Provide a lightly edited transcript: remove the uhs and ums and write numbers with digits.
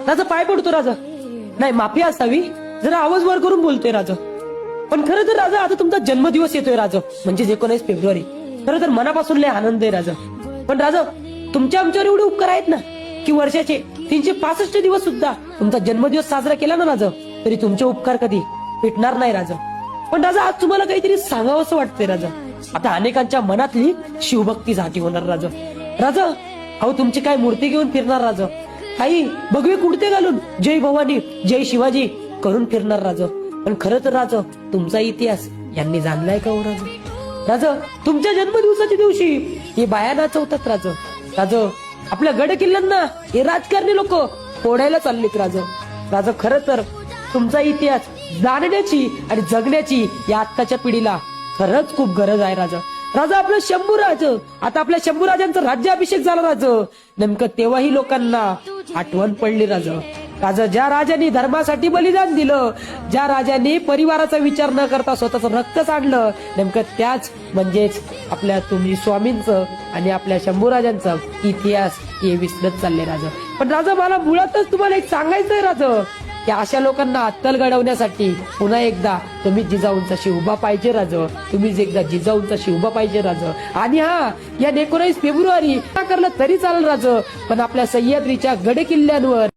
राजा पाय पडतो राजा. नाही, माफी असावी, जरा आवाज वर करून बोलतोय राजा. पण खरं तर राजा आता तुमचा जन्मदिवस येतोय राजा, म्हणजे 19 फेब्रुवारी. खरं तर मनापासून लय आनंद आहे राजा. पण राजा तुमच्या आमच्यावर एवढे उपकार आहेत ना की वर्षाचे 365 दिवस सुद्धा तुमचा जन्मदिवस साजरा केला ना राजा, तरी तुमचे उपकार कधी भेटणार नाही राजा. पण राजा आज तुम्हाला काहीतरी सांगावं असं वाटतंय राजा. आता अनेकांच्या मनातली शिवभक्ती जागी होणार राजा. राजा अहो तुमची काय मूर्ती घेऊन फिरणार राजा, आई भगवे कुडते घालून जय भवानी जय शिवाजी करून फिरणार राजा. पण खरं तर राजा तुमचा इतिहास यांनी जाणलाय का हो राजा? राजा तुमच्या जन्मदिवसाच्या दिवशी हे बाया नाचवतात राजा. राजा आपल्या गड किल्ल्यांना हे राजकारणी लोक फोडायला चाललेत राजा. राजा खरं तर तुमचा इतिहास जाणण्याची आणि जगण्याची या आत्ताच्या पिढीला खरंच खूप गरज आहे राजा. राजा आपलं शंभूराज, आता आपल्या शंभूराजांचा राज्याभिषेक झाला राजा. नेमकं तेव्हाही लोकांना आठवण पडली राजा. राजा ज्या राजांनी धर्मासाठी बलिदान दिलं, ज्या राजांनी परिवाराचा विचार न करता स्वतःचं रक्त सांडलं, नेमकं त्याच म्हणजेच आपल्या तुम्ही स्वामींचं आणि आपल्या शंभूराजांचा इतिहास हे विसरत चालले राजा. पण राजा मला मुळातच तुम्हाला एक सांगायचंय राजा की अशा लोकांना अत्तल घडवण्यासाठी पुन्हा एकदा तुम्ही जिजाऊंचाशी उभा पाहिजे राजा. तुम्ही एकदा जिजाऊंचाशी उभा पाहिजे राजा. आणि हा या 19 फेब्रुवारी करलं तरी चालेल राजा, पण आपल्या सह्याद्रीच्या गड किल्ल्यांवर